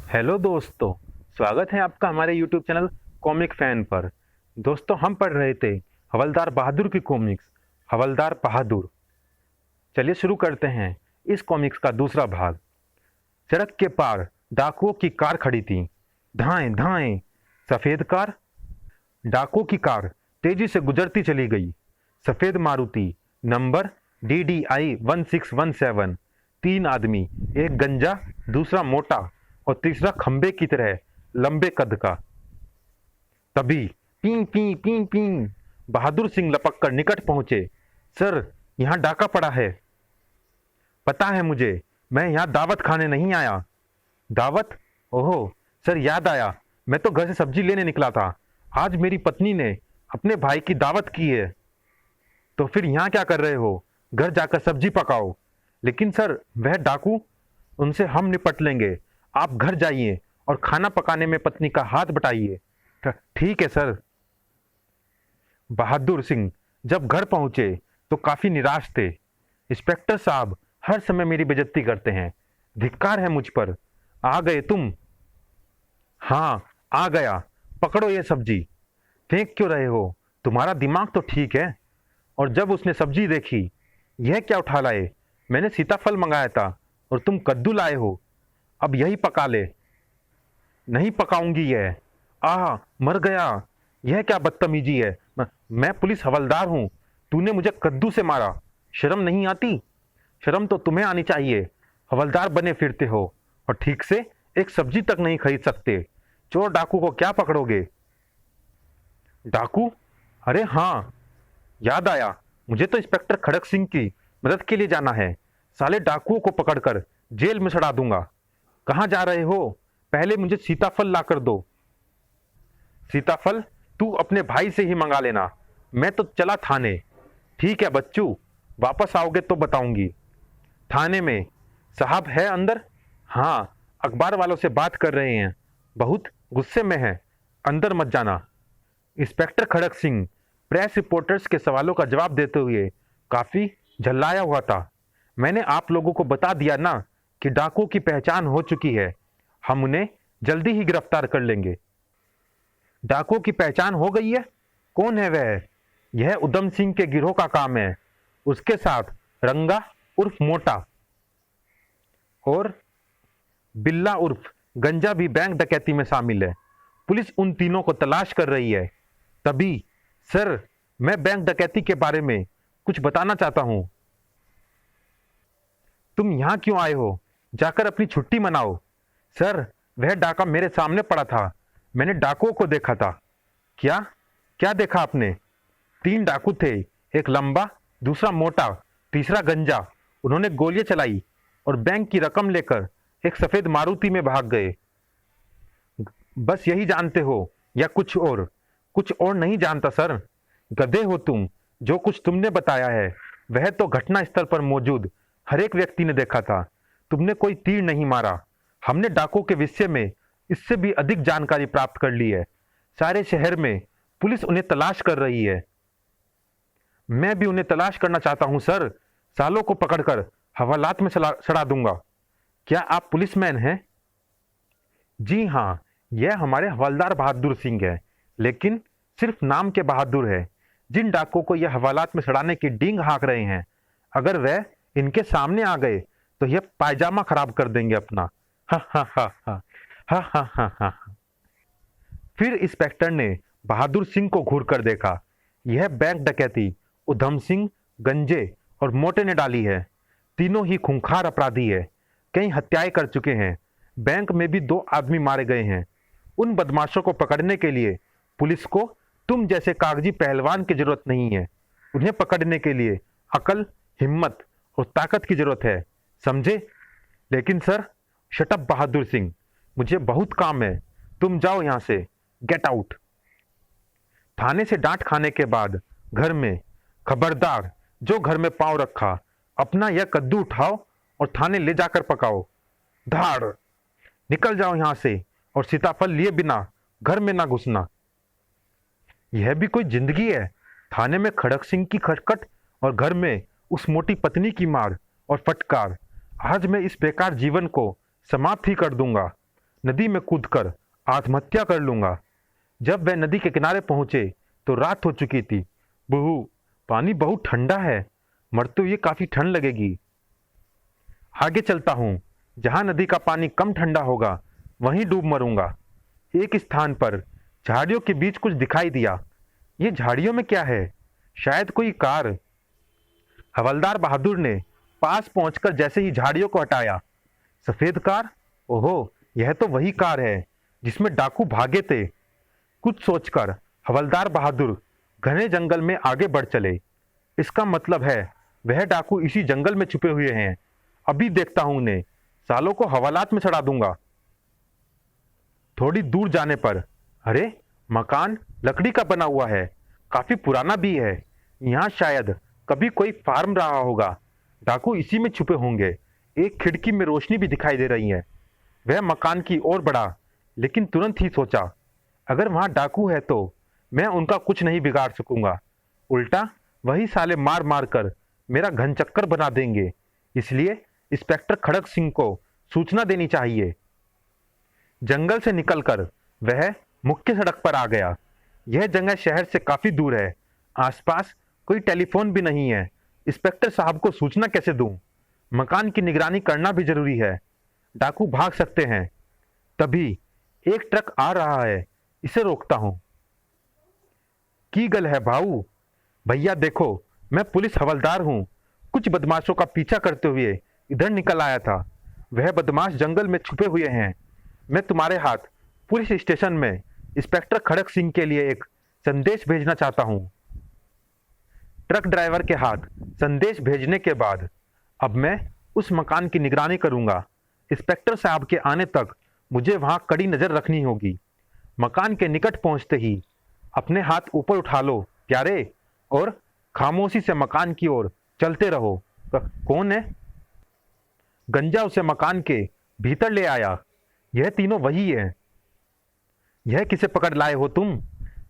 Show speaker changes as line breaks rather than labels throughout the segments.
Hello दोस्तों, स्वागत है आपका हमारे यूट्यूब चैनल कॉमिक फैन पर। दोस्तों, हम पढ़ रहे थे हवलदार बहादुर की कॉमिक्स हवलदार बहादुर। चलिए शुरू करते हैं इस कॉमिक्स का दूसरा भाग। सड़क के पार डाकुओं की कार खड़ी थी। धाएं धाएं सफेद कार। डाकुओं की कार तेजी से गुजरती चली गई। सफेद मारुति, नंबर DDI 1617। तीन आदमी, एक गंजा, दूसरा मोटा और तीसरा खंबे की तरह लंबे कद का। तभी P P P P Bahadur Singh लपक कर निकट पहुंचे। सर, यहाँ डाका पड़ा है। पता है मुझे, मैं यहाँ दावत खाने नहीं आया। दावत? ओहो सर, याद आया, मैं तो घर से सब्जी लेने निकला था। आज मेरी पत्नी ने अपने भाई की दावत की है। तो फिर यहाँ क्या कर रहे हो? घर जाकर सब्जी पकाओ। लेकिन सर, वह डाकू, उनसे हम निपट लेंगे। आप घर जाइए और खाना पकाने में पत्नी का हाथ बटाइए। ठीक है सर। बहादुर सिंह जब घर पहुंचे तो काफी निराश थे। इंस्पेक्टर साहब हर समय मेरी बेइज्जती करते हैं। धिक्कार है मुझ पर। आ गए तुम? हाँ, आ गया। पकड़ो ये सब्जी। फेंक क्यों रहे हो? तुम्हारा दिमाग तो ठीक है। और जब उसने सब्जी देखी, यह क्या उठा लाए? मैंने सीताफल मंगाया था और तुम कद्दू लाए हो। अब यही पका ले। नहीं पकाऊंगी यह। आह, मर गया। यह क्या बदतमीजी है? मैं पुलिस हवलदार हूं। तूने मुझे कद्दू से मारा। शर्म नहीं आती? शर्म तो तुम्हें आनी चाहिए। हवलदार बने फिरते हो और ठीक से एक सब्जी तक नहीं खरीद सकते। चोर डाकू को क्या पकड़ोगे? डाकू? अरे हाँ, याद आया। मुझे तो इंस्पेक्टर खड़क सिंह की मदद के लिए जाना है। साले डाकुओं को पकड़कर जेल में सड़ा दूंगा। कहाँ जा रहे हो? पहले मुझे सीताफल ला कर दो। सीताफल तू अपने भाई से ही मंगा लेना। मैं तो चला थाने। ठीक है बच्चू, वापस आओगे तो बताऊंगी। थाने में साहब है अंदर? हाँ, अखबार वालों से बात कर रहे हैं। बहुत गुस्से में है। अंदर मत जाना। इंस्पेक्टर खड़क सिंह प्रेस रिपोर्टर्स के सवालों का जवाब देते हुए काफी झल्लाया हुआ था। मैंने आप लोगों को बता दिया ना कि डाकुओं की पहचान हो चुकी है। हम उन्हें जल्दी ही गिरफ्तार कर लेंगे। डाकुओं की पहचान हो गई है? कौन है वह? यह उधम सिंह के गिरोह का काम है। उसके साथ रंगा उर्फ मोटा और बिल्ला उर्फ गंजा भी बैंक डकैती में शामिल है। पुलिस उन तीनों को तलाश कर रही है। तभी सर, मैं बैंक डकैती के बारे में कुछ बताना चाहता हूं। तुम यहां क्यों आए हो? जाकर अपनी छुट्टी मनाओ। सर, वह डाका मेरे सामने पड़ा था। मैंने डाकुओं को देखा था। क्या? क्या देखा आपने? तीन डाकू थे, एक लंबा, दूसरा मोटा, तीसरा गंजा। उन्होंने गोलियां चलाई और बैंक की रकम लेकर एक सफेद मारुति में भाग गए। बस यही जानते हो या कुछ और? कुछ और नहीं जानता सर। गधे हो तुम। जो कुछ तुमने बताया है वह तो घटना स्थल पर मौजूद हर एक व्यक्ति ने देखा था। तुमने कोई तीर नहीं मारा। हमने डाकुओं के विषय में इससे भी अधिक जानकारी प्राप्त कर ली है। सारे शहर में पुलिस उन्हें तलाश कर रही है। मैं भी उन्हें तलाश करना चाहता हूं सर। सालों को पकड़कर हवालात में सड़ा दूंगा। क्या आप पुलिसमैन हैं? जी हाँ, यह हमारे हवलदार बहादुर सिंह है, लेकिन सिर्फ नाम के बहादुर है। जिन डाकुओं को यह हवालात में सड़ाने की डींग हाँक रहे हैं, अगर वह इनके सामने आ गए तो यह पायजामा खराब कर देंगे अपना। हा हा हा हा हा हा हा हा। फिर इंस्पेक्टर ने बहादुर सिंह को घूर कर देखा। यह बैंक डकैती उधम सिंह, गंजे और मोटे ने डाली है। तीनों ही खूंखार अपराधी है। कई हत्याएं कर चुके हैं। बैंक में भी 2 आदमी मारे गए हैं। उन बदमाशों को पकड़ने के लिए पुलिस को तुम जैसे कागजी पहलवान की जरूरत नहीं है। उन्हें पकड़ने के लिए अकल, हिम्मत और ताकत की जरूरत है, समझे? लेकिन sir, shut up Bahadur Singh, मुझे बहुत काम है। तुम जाओ यहां से। Get out. थाने से डांट खाने के बाद घर में, खबरदार, जो घर में पांव रखा, अपना यह कद्दू उठाओ और थाने ले जाकर पकाओ। धाड़। निकल जाओ यहां से और सीताफल लिए बिना घर में ना घुसना। यह भी कोई जिंदगी है? थाने में खड़क सिंह की खटखट और घर में उस मोटी पत्नी की मार और फटकार। आज मैं इस बेकार जीवन को समाप्त ही कर दूंगा। नदी में कूदकर आत्महत्या कर लूंगा। जब वह नदी के किनारे पहुंचे तो रात हो चुकी थी। बहू, पानी बहुत ठंडा है, मरते हुए काफी ठंड लगेगी। आगे चलता हूँ, जहां नदी का पानी कम ठंडा होगा वहीं डूब मरूंगा। एक स्थान पर झाड़ियों के बीच कुछ दिखाई दिया। ये झाड़ियों में क्या है? शायद कोई कार। हवलदार बहादुर ने पास पहुंचकर जैसे ही झाड़ियों को हटाया, सफेद कार। ओहो, यह तो वही कार है जिसमें डाकू भागे थे। कुछ सोचकर हवलदार बहादुर घने जंगल में आगे बढ़ चले। इसका मतलब है वह डाकू इसी जंगल में छुपे हुए हैं। अभी देखता हूं उन्हें, सालों को हवालात में चढ़ा दूंगा। थोड़ी दूर जाने पर, अरे, मकान लकड़ी का बना हुआ है, काफी पुराना भी है। यहाँ शायद कभी कोई फार्म रहा होगा। डाकू इसी में छुपे होंगे। एक खिड़की में रोशनी भी दिखाई दे रही है। वह मकान की ओर बढ़ा, लेकिन तुरंत ही सोचा, अगर वहां डाकू है तो मैं उनका कुछ नहीं बिगाड़ सकूंगा। उल्टा वही साले मार मार कर मेरा घनचक्कर बना देंगे। इसलिए इंस्पेक्टर खड़क सिंह को सूचना देनी चाहिए। जंगल से निकलकर वह मुख्य सड़क पर आ गया। यह जगह शहर से काफी दूर है। आसपास कोई टेलीफोन भी नहीं है। इंस्पेक्टर साहब को सूचना कैसे दूं? मकान की निगरानी करना भी जरूरी है। डाकू भाग सकते हैं। तभी एक ट्रक आ रहा है, इसे रोकता हूं। की गल है भाऊ? भैया देखो, मैं पुलिस हवलदार हूं। कुछ बदमाशों का पीछा करते हुए इधर निकल आया था। वह बदमाश जंगल में छुपे हुए हैं। मैं तुम्हारे हाथ पुलिस स्टेशन में इंस्पेक्टर खड़क सिंह के लिए एक संदेश भेजना चाहता हूं। ट्रक ड्राइवर के हाथ संदेश भेजने के बाद अब मैं उस मकान की निगरानी करूंगा। इंस्पेक्टर साहब के आने तक मुझे वहां कड़ी नजर रखनी होगी। मकान के निकट पहुंचते ही अपने हाथ ऊपर उठा लो प्यारे, और खामोशी से मकान की ओर चलते रहो। कौन है? गंजा उसे मकान के भीतर ले आया। यह तीनों वही है। यह किसे पकड़ लाए हो तुम?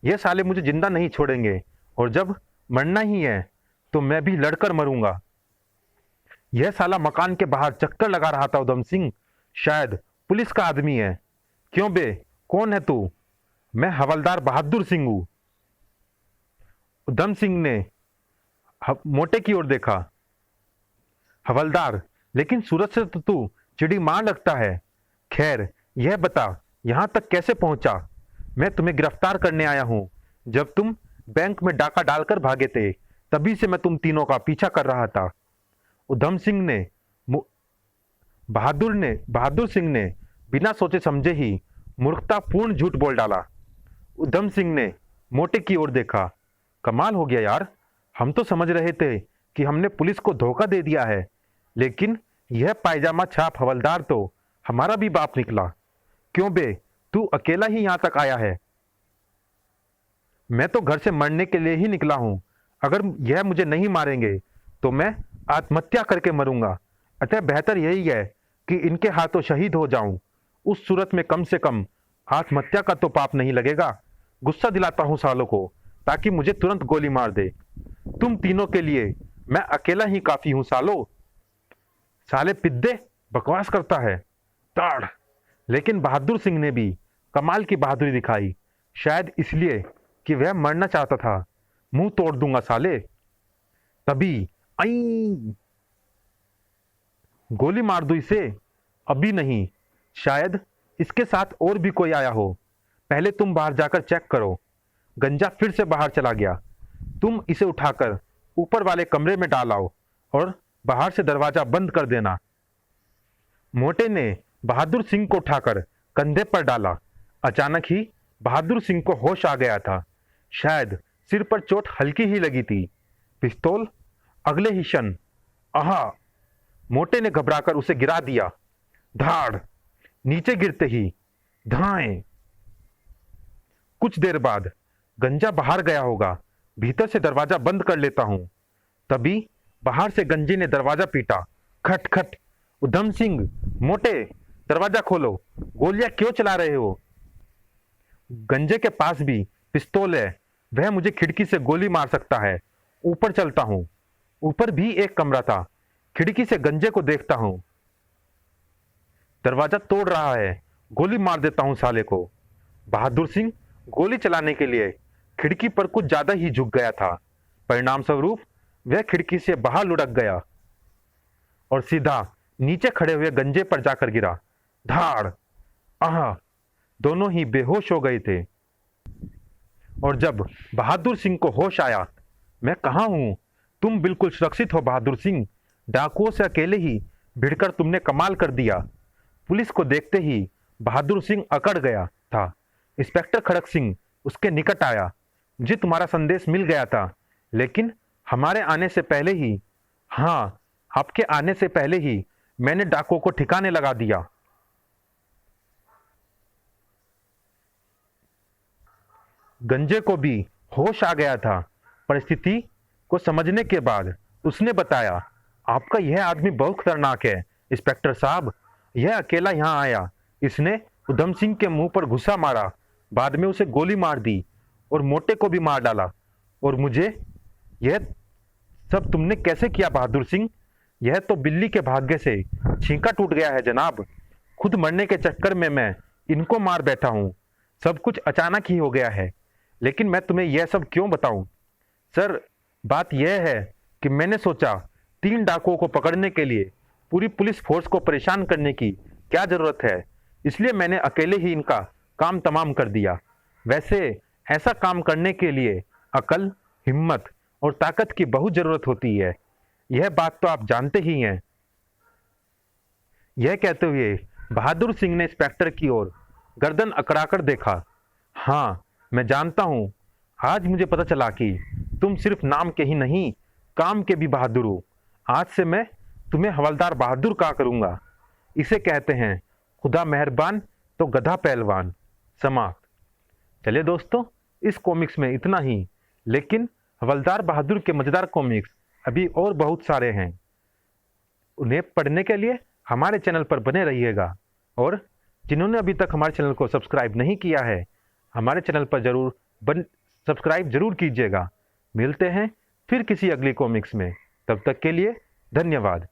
यह साले मुझे जिंदा नहीं छोड़ेंगे, और जब मरना ही है तो मैं भी लड़कर मरूंगा। यह साला मकान के बाहर चक्कर लगा रहा था उधम सिंह। शायद पुलिस का आदमी है। क्यों बे, कौन है तू? मैं हवलदार बहादुर सिंह हूं। उधम सिंह ने मोटे की ओर देखा। हवलदार, लेकिन सूरत से तो तू चिड़ी मार लगता है। खैर, यह बता यहां तक कैसे पहुंचा? मैं तुम्हें गिरफ्तार करने आया हूं। जब तुम बैंक में डाका डालकर भागे थे, तभी से मैं तुम तीनों का पीछा कर रहा था। उधम सिंह ने बहादुर सिंह ने बिना सोचे समझे ही मूर्खतापूर्ण झूठ बोल डाला। उधम सिंह ने मोटे की ओर देखा। कमाल हो गया यार, हम तो समझ रहे थे कि हमने पुलिस को धोखा दे दिया है, लेकिन यह पायजामा छाप हवलदार तो हमारा भी बाप निकला। क्यों बे, तू अकेला ही यहां तक आया है? मैं तो घर से मरने के लिए ही निकला हूं। अगर यह मुझे नहीं मारेंगे तो मैं आत्महत्या करके मरूंगा। अतः बेहतर यही है कि इनके हाथों शहीद हो जाऊं। उस सूरत में कम से कम आत्महत्या का तो पाप नहीं लगेगा। गुस्सा दिलाता हूं सालों को, ताकि मुझे तुरंत गोली मार दे। तुम तीनों के लिए मैं अकेला ही काफी हूं सालो। साले पिद्दे, बकवास करता है। ताड़। लेकिन बहादुर सिंह ने भी कमाल की बहादुरी दिखाई। शायद इसलिए कि वह मरना चाहता था। मुंह तोड़ दूंगा साले। तभी आई, गोली मार दू इसे। अभी नहीं, शायद इसके साथ और भी कोई आया हो। पहले तुम बाहर जाकर चेक करो। गंजा फिर से बाहर चला गया। तुम इसे उठाकर ऊपर वाले कमरे में डाल आओ और बाहर से दरवाजा बंद कर देना। मोटे ने बहादुर सिंह को उठाकर कंधे पर डाला। अचानक ही बहादुर सिंह को होश आ गया था। शायद सिर पर चोट हल्की ही लगी थी। पिस्तौल अगले ही क्षण, आहा! मोटे ने घबराकर उसे गिरा दिया। धाड़! नीचे गिरते ही धाएं! कुछ देर बाद गंजा बाहर गया होगा। भीतर से दरवाजा बंद कर लेता हूं। तभी बाहर से गंजे ने दरवाजा पीटा। खट खट। उधम सिंह, मोटे, दरवाजा खोलो। गोलियां क्यों चला रहे हो? गंजे के पास भी पिस्तौल है। वह मुझे खिड़की से गोली मार सकता है। ऊपर चलता हूं। ऊपर भी एक कमरा था। खिड़की से गंजे को देखता हूं। दरवाजा तोड़ रहा है। गोली मार देता हूं साले को। बहादुर सिंह गोली चलाने के लिए खिड़की पर कुछ ज्यादा ही झुक गया था। परिणाम स्वरूप वह खिड़की से बाहर लुढ़क गया और सीधा नीचे खड़े हुए गंजे पर जाकर गिरा। धाड़! आह! दोनों ही बेहोश हो गए थे। और जब बहादुर सिंह को होश आया, मैं कहाँ हूं? तुम बिल्कुल सुरक्षित हो बहादुर सिंह। डाकुओं से अकेले ही भिड़कर तुमने कमाल कर दिया। पुलिस को देखते ही बहादुर सिंह अकड़ गया था। इंस्पेक्टर खड़क सिंह उसके निकट आया। मुझे तुम्हारा संदेश मिल गया था, लेकिन हमारे आने से पहले ही, हाँ, आपके आने से पहले ही मैंने डाकुओं को ठिकाने लगा दिया। गंजे को भी होश आ गया था। परिस्थिति को समझने के बाद उसने बताया, आपका यह आदमी बहुत खतरनाक है इंस्पेक्टर साहब। यह अकेला यहाँ आया, इसने उधम सिंह के मुंह पर घुसा मारा, बाद में उसे गोली मार दी और मोटे को भी मार डाला। और मुझे, यह सब तुमने कैसे किया बहादुर सिंह? यह तो बिल्ली के भाग्य से छींका टूट गया है जनाब। खुद मरने के चक्कर में मैं इनको मार बैठा हूँ। सब कुछ अचानक ही हो गया है। लेकिन मैं तुम्हें यह सब क्यों बताऊं? सर, बात यह है कि मैंने सोचा 3 डाकुओं को पकड़ने के लिए पूरी पुलिस फोर्स को परेशान करने की क्या जरूरत है, इसलिए मैंने अकेले ही इनका काम तमाम कर दिया। वैसे ऐसा काम करने के लिए अकल, हिम्मत और ताकत की बहुत जरूरत होती है। यह बात तो आप जानते ही हैं। यह कहते हुए बहादुर सिंह ने इंस्पेक्टर की ओर गर्दन अकड़ाकर देखा। हाँ, मैं जानता हूं। आज मुझे पता चला कि तुम सिर्फ नाम के ही नहीं, काम के भी बहादुर हो। आज से मैं तुम्हें हवलदार बहादुर कहा करूंगा। इसे कहते हैं खुदा मेहरबान तो गधा पहलवान। समाप्त। चलिए दोस्तों, इस कॉमिक्स में इतना ही, लेकिन हवलदार बहादुर के मजेदार कॉमिक्स अभी और बहुत सारे हैं। उन्हें पढ़ने के लिए हमारे चैनल पर बने रहिएगा। और जिन्होंने अभी तक हमारे चैनल को सब्सक्राइब नहीं किया है, हमारे चैनल पर सब्सक्राइब जरूर कीजिएगा। मिलते हैं फिर किसी अगली कॉमिक्स में। तब तक के लिए धन्यवाद।